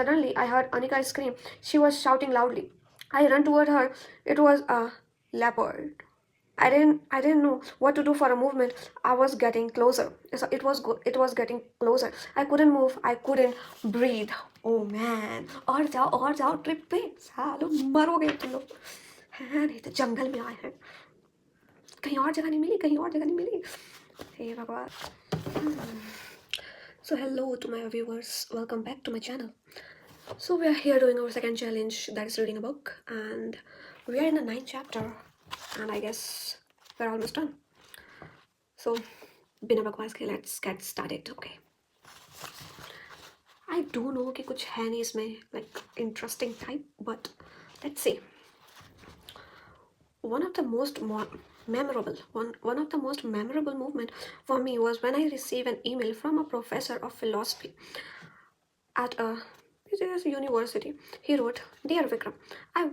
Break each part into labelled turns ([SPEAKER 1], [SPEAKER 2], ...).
[SPEAKER 1] Suddenly, I heard Anika scream. She was shouting loudly. I ran toward her. It was a leopard. I didn't know what to do for a movement. I was getting closer. So it was getting closer. I couldn't move. I couldn't breathe. Oh man. और जाओ trip पे सालो मरोगे तुम लोग है नहीं तो जंगल में आए हैं कहीं और जगह नहीं मिली कहीं और जगह नहीं मिली हे भगवान So hello to my viewers, welcome back to my channel. So we are here doing our second challenge, that is reading a book, and we are in the ninth chapter, and I guess we're almost done. So बिना बकवास के let's get started. Okay. I do know कि कुछ है नहीं इसमें like interesting type, but let's see. One of the most memorable movement for me was when I received an email from a professor of philosophy at a prestigious university. He wrote, "Dear Vikram, I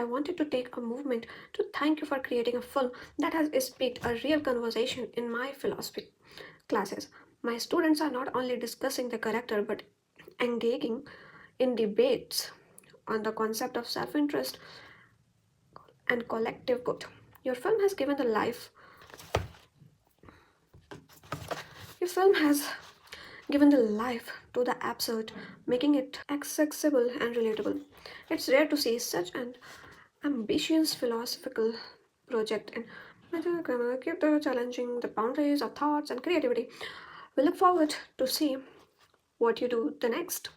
[SPEAKER 1] wanted to take a moment to thank you for creating a film that has sparked a real conversation in my philosophy classes. My students are not only discussing the character but engaging in debates on the concept of self-interest and collective good. Your film has given the life Your film has given the life to the absurd, making it accessible and relatable. It's rare to see such an ambitious philosophical project and keep the challenging the boundaries of thoughts and creativity. We look forward to see what you do the next."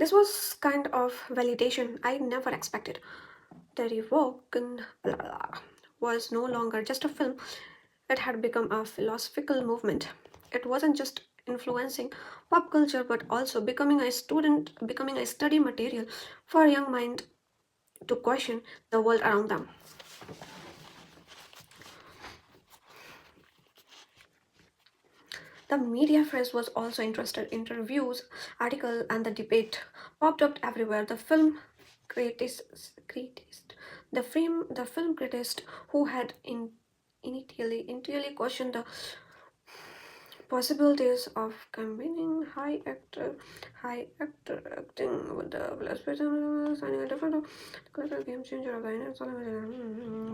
[SPEAKER 1] This was kind of validation I never expected. The Revoken was no longer just a film, it had become a philosophical movement. It wasn't just influencing pop culture but also becoming a study material for young mind to question the world around them. The media press was also interested. Interviews, articles, and the debate popped up everywhere. The film critics who had initially questioned the possibilities of combining high actor acting with the philosopher, signing a different game changer of the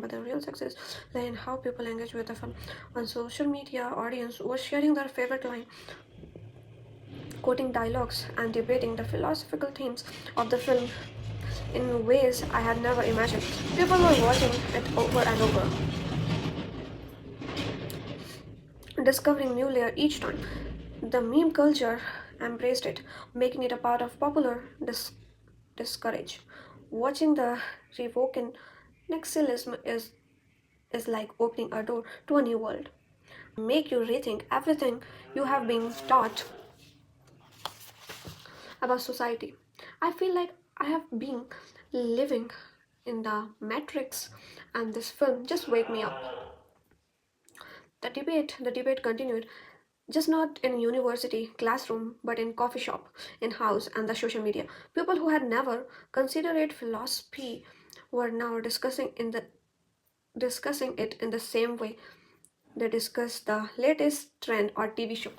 [SPEAKER 1] but the real success lay in how people engage with the film. On social media, audience was sharing their favorite line, quoting dialogues, and debating the philosophical themes of the film in ways I had never imagined. People were watching it over and over, discovering new layer each time. The meme culture embraced it, making it a part of popular discourage. Watching the Revoken Nexilism is like opening a door to a new world. Make you rethink everything you have been taught about society. I feel like I have been living in the Matrix, and this film just wake me up. The debate continued, just not in university classroom, but in coffee shop, in house, and the social media. People who had never considered philosophy were now discussing it in the same way they discuss the latest trend or TV show.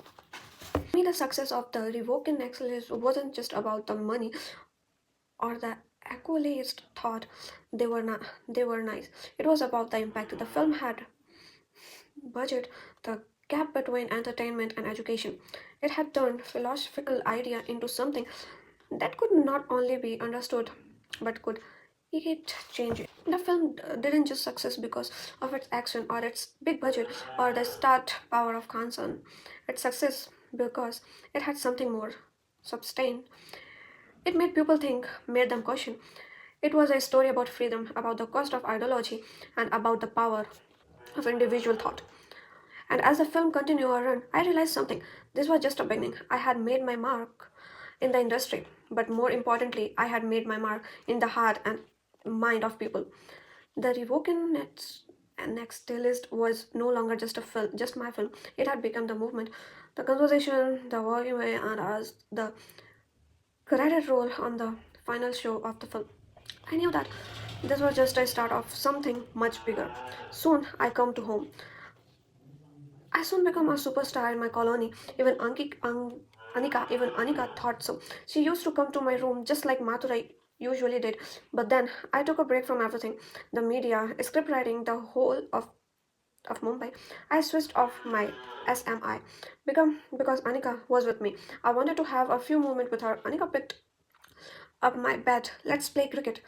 [SPEAKER 1] For me, the success of the Revoking Excellence wasn't just about the money or the accolades thought they were nice. It was about the impact the film had budget, the gap between entertainment and education. It had turned philosophical idea into something that could not only be understood but could it change it. The film didn't just success because of its action or its big budget or the start power of concern. Its success because it had something more sustained. It made people think, made them question. It was a story about freedom, about the cost of ideology, and about the power of individual thought. And as the film continued to run, I realized something. This was just a beginning. I had made my mark in the industry, but more importantly, I had made my mark in the heart and mind of people. The Revoken Next list was no longer just a film, just my film. It had become the movement, the conversation, the working way, and as the credit roll on the final show of the film. I knew that this was just a start of something much bigger. Soon I come to home. I soon become a superstar in my colony. Even Even Anika thought so. She used to come to my room just like Mathura usually did. But then I took a break from everything, the media, script writing, the whole of Mumbai. I switched off my SMI because Anika was with me. I wanted to have a few moments with her. Anika picked up my bat. Let's play cricket.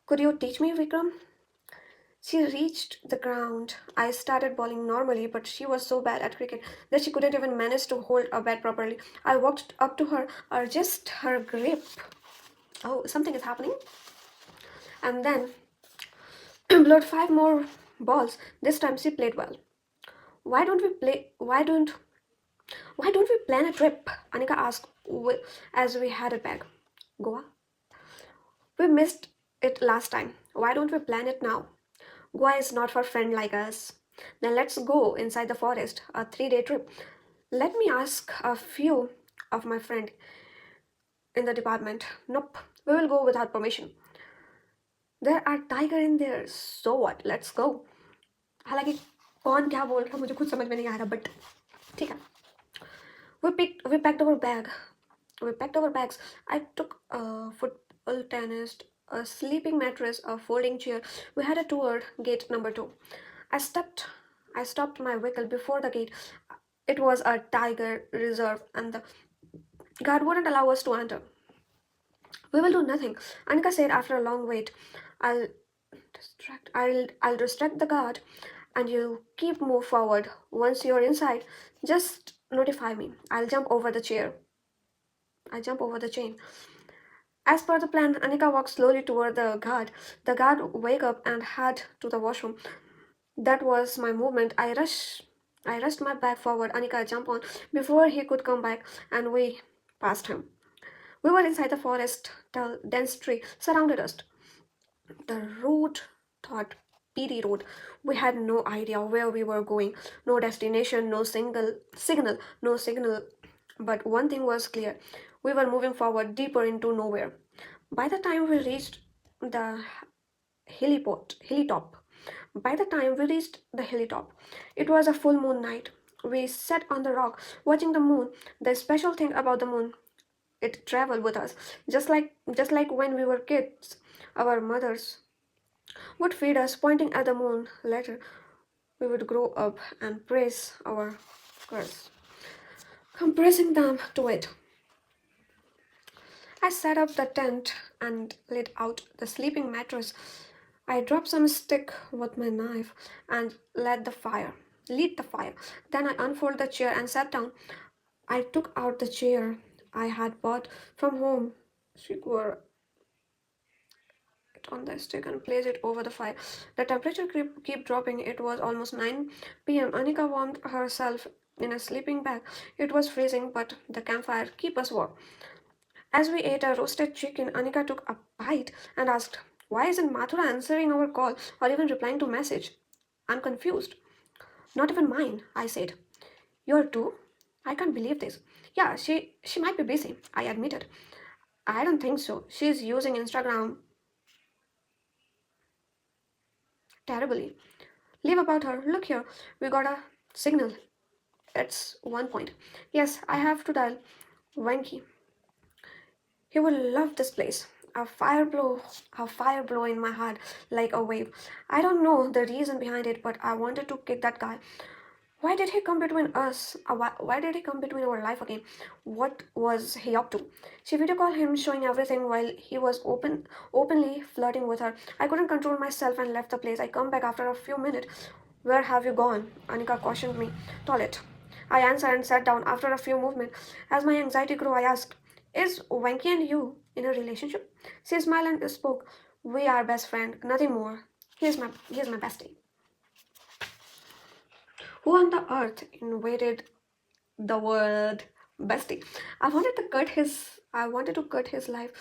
[SPEAKER 1] Could you teach me, Vikram? She reached the ground. I started bowling normally, but she was so bad at cricket that she couldn't even manage to hold a bat properly. I walked up to her, just her grip. Oh, something is happening. And then blowed five more balls. This time she played well. Why don't we play? Why don't we plan a trip? Anika asked as we headed back. Goa? We missed it last time. Why don't we plan it now? Goa is not for friends like us. Then let's go inside the forest, a 3-day trip. Let me ask a few of my friends in the department. Nope, we will go without permission. There are tiger in there. So what? Let's go. हालांकि कौन क्या बोल रहा मुझे खुद समझ में नहीं आ रहा बट ठीक है. We packed our bag. We packed our bags. I took a football tennis, a sleeping mattress, a folding chair. We had a tour gate number 2. I stopped I stopped my vehicle before the gate. It was a tiger reserve and the guard wouldn't allow us to enter. We will do nothing, Anika said after a long wait. I'll I'll distract the guard and you keep move forward. Once you're inside, just notify me. I'll jump over the chair. I jump over the chain. As per the plan, Anika walked slowly toward the guard. The guard wake up and head to the washroom. That was my movement. I rushed my bag forward. Anika jumped on before he could come back, and we passed him. We were inside the forest. The dense tree surrounded us. The road thought PD road. We had no idea where we were going. No destination, no single signal, no signal. But one thing was clear. We were moving forward deeper into nowhere. By the time we reached the hilly top, by the time we reached the hilly top, it was a full moon night. We sat on the rock watching the moon. The special thing about the moon, it traveled with us, just like when we were kids. Our mothers would feed us, pointing at the moon. Later, we would grow up and praise our girls, compressing them to it. I set up the tent and laid out the sleeping mattress. I dropped some stick with my knife and lit the fire. Then I unfolded the chair and sat down. I took out the chair I had bought from home, secure it on the stick and placed it over the fire. The temperature kept dropping. It was almost 9 p.m. Anika warmed herself in a sleeping bag. It was freezing, but the campfire kept us warm. As we ate a roasted chicken, Anika took a bite and asked, why isn't Mathura answering our call or even replying to message? I'm confused. Not even mine, I said. You're too? I can't believe this. Yeah, she might be busy, I admitted. I don't think so. She's using Instagram terribly. Leave about her. Look here, we got a signal. It's 1 point. Yes, I have to dial Wanky. He will love this place. A fire blow in my heart like a wave. I don't know the reason behind it, but I wanted to kick that guy. Why did he come between us? Why did he come between our life again? What was he up to? She video called him, showing everything while he was openly flirting with her. I couldn't control myself and left the place. I come back after a few minutes. Where have you gone? Anika cautioned me. Toilet. I answered and sat down. After a few movements, as my anxiety grew, I asked, is Venky and you in a relationship? She smiled and spoke. We are best friend, nothing more. He's my bestie. Who on the earth invaded the word bestie? I wanted to cut his life.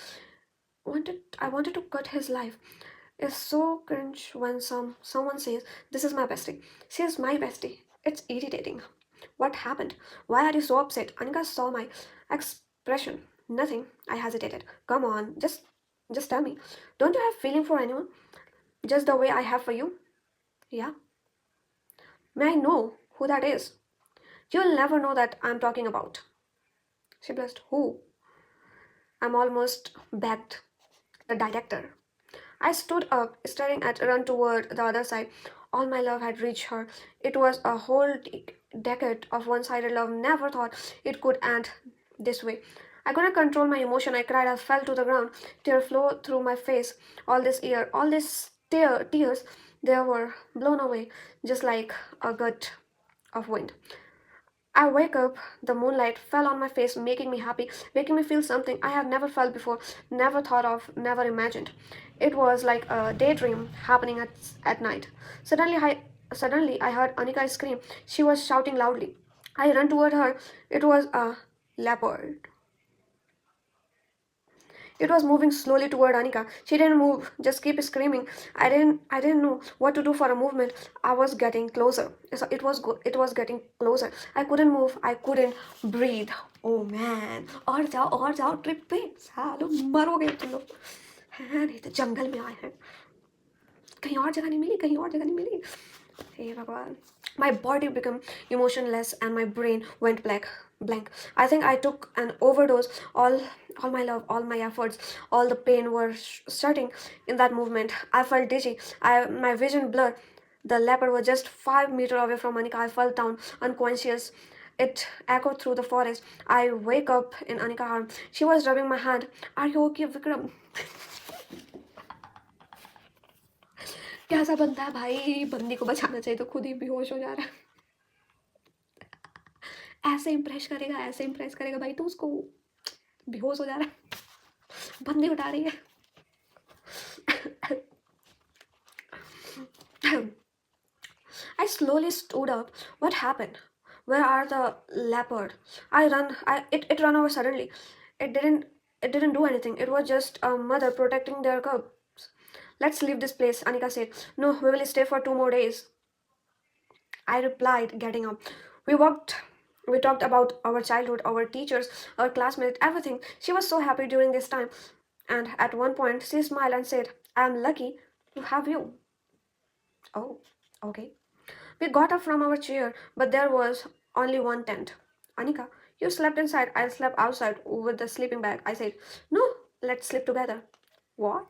[SPEAKER 1] I wanted to cut his life. It's so cringe when someone says, this is my bestie. She is my bestie. It's irritating. What happened? Why are you so upset? Anika saw my expression. Nothing. I hesitated. Come on, just tell me. Don't you have feeling for anyone? Just the way I have for you? Yeah. May I know who that is? You'll never know that I'm talking about. She blushed. Who? I'm almost begged. The director. I stood up, staring at run toward the other side. All my love had reached her. It was a whole decade of one sided love. Never thought it could end this way. I couldn't control my emotion. I cried. I fell to the ground. Tears flowed through my face. All this year, all these tears, they were blown away, just like a gut of wind. I wake up, the moonlight fell on my face, making me happy, making me feel something I had never felt before, never thought of, never imagined. It was like a daydream happening at night. Suddenly I heard Anika scream. She was shouting loudly. I ran toward her. It was a leopard. It was moving slowly toward Anika. She didn't move, just keep screaming. I didn't know what to do for a movement. I was getting closer. So it was getting closer. I couldn't move. I couldn't breathe. Oh man. और जाओ trip पे सालो मरोगे तुम लोग हैं नहीं तो जंगल में आए हैं कहीं और जगह नहीं मिली कहीं और जगह नहीं मिली हे भगवान my body became emotionless and my brain went blank. I think I took an overdose. All my love, all my efforts, all the pain were starting in that movement. I felt dizzy. My vision blurred. The leopard was just 5 meters away from Anika. I fell down unconscious. It echoed through the forest. I wake up in Anika's arms. She was rubbing my hand. Are you okay, Vikram? कैसा बनता है भाई बंदी को बचाना चाहिए तो खुद ही बेहोश हो जा रहा है ऐसे इम्प्रेस करेगा भाई तो उसको बेहोश हो जा रहा है बंदी उठा रही है I slowly stood up. What happened? Where are the leopard? It ran over suddenly. It didn't it didn't do anything. It was just a mother protecting their cubs. Let's leave this place, Anika said. No, we will stay for 2 more days. I replied, getting up. We walked we talked about our childhood, our teachers, our classmates, everything. She was so happy during this time. And at one point she smiled and said, I am lucky to have you. Oh, okay. We got up from our chair, but there was only one tent. Anika, you slept inside, I slept outside with the sleeping bag. I said, no, let's sleep together. What?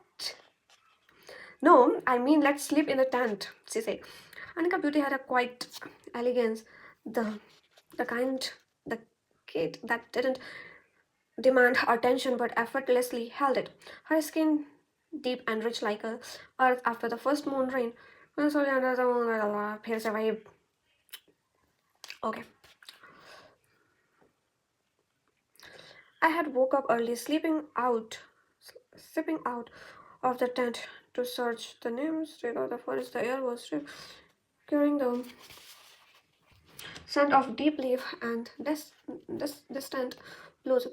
[SPEAKER 1] No, I mean let's sleep in the tent, she said. Anika Beauty had a quiet elegance, the the kind the kid that didn't demand attention but effortlessly held it. Her skin deep and rich like a earth after the first moon rain. फिर से वही okay. I had woke up early, slipping out of the tent to search the names straight of the forest. The air was still carrying the scent of deep leaf and distant blows.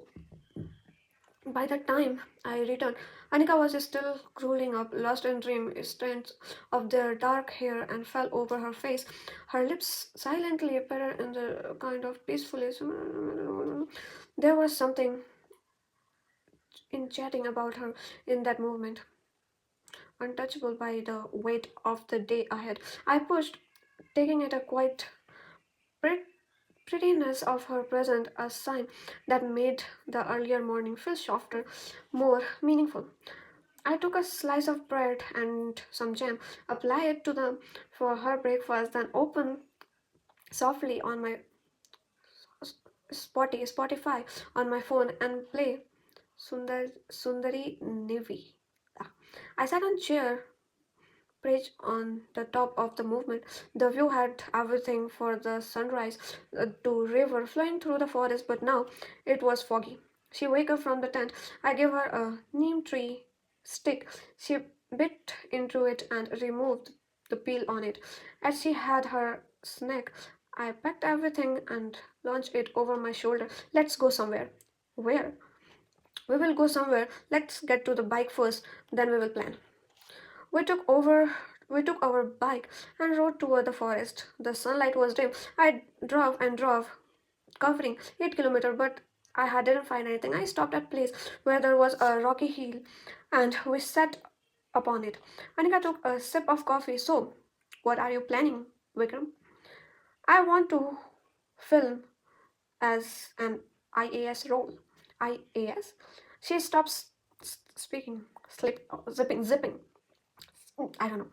[SPEAKER 1] By the time I returned, Anika was still crawling up, lost in dream, strands of their dark hair and fell over her face. Her lips silently parted in the kind of peacefulness. There was something enchanting about her in that moment, untouchable by the weight of the day ahead. I pushed, taking it a quiet prettiness of her presence a sign that made the earlier morning feel softer, more meaningful. I took a slice of bread and some jam, applied it to them for her breakfast, then opened softly on my Spotify on my phone and play Sundari Nivi. I sat on chair perched on the top of the movement. The view had everything for the sunrise to river flowing through the forest, but now it was foggy. She woke up from the tent. I gave her a neem tree stick. She bit into it and removed the peel on it. As she had her snack, I packed everything and launched it over my shoulder. Let's go somewhere. Where? We will go somewhere. Let's get to the bike first, then we will plan. We took over we took our bike and rode toward the forest. The sunlight was dim. I drove, covering 8 kilometers, but didn't find anything. I stopped at a place where there was a rocky hill, and we sat upon it. Anika took a sip of coffee. So, what are you planning, Vikram? I want to film as an IAS role. IAS? She stops speaking, zipping. I don't know.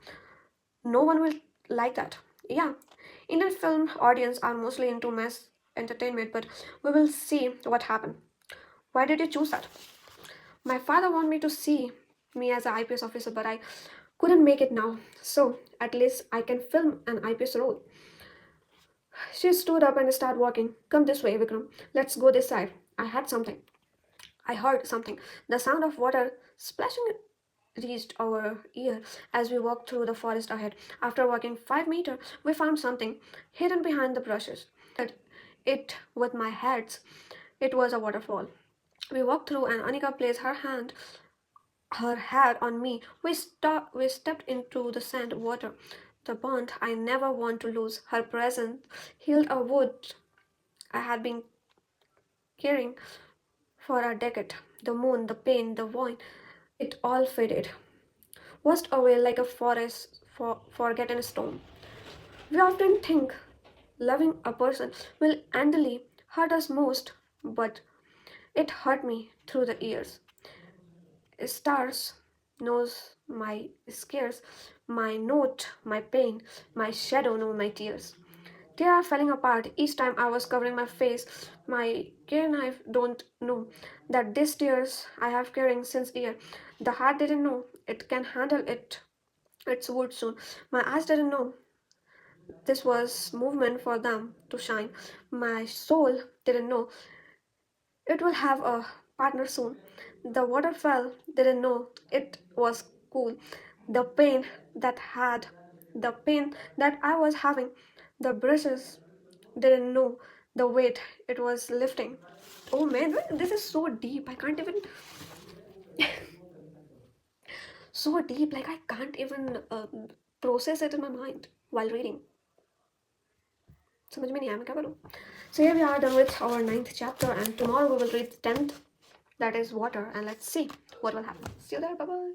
[SPEAKER 1] No one will like that. Yeah, Indian film audience are mostly into mass entertainment, but we will see what happened. Why did you choose that? My father wanted me to see me as an IPS officer, but I couldn't make it now. So at least I can film an IPS role. She stood up and started walking. Come this way, Vikram. Let's go this side. I heard something. The sound of water splashing reached our ear as we walked through the forest ahead. After walking 5 meters, we found something hidden behind the bushes. It with my hands. It was a waterfall. We walked through and Anika placed her hand on me. We stepped into the sand water. The bond I never want to lose. Her presence healed a wound I had been carrying for a decade. The moon, the pain, the wine, it all faded, washed away like a forgotten stone. We often think loving a person will endly hurt us most, but it hurt me through the years. Stars knows my scares, my note, my pain, my shadow know my tears. They are falling apart each time I was covering my face. My care knife don't know that these tears I have carrying since year. The heart didn't know it can handle its wood soon. My eyes didn't know this was movement for them to shine. My soul didn't know it will have a partner soon. The waterfall didn't know it was cool. The pain that had, the pain that I was having, the brushes didn't know the weight it was lifting. Oh man, this is so deep. I can't even, so deep. Like I can't even process it in my mind while reading. समझ में नहीं आया मैं क्या करूँ. So here we are done with our 9th chapter, and tomorrow we will read 10th, that is water, and let's see what will happen. See you there. Bye bye.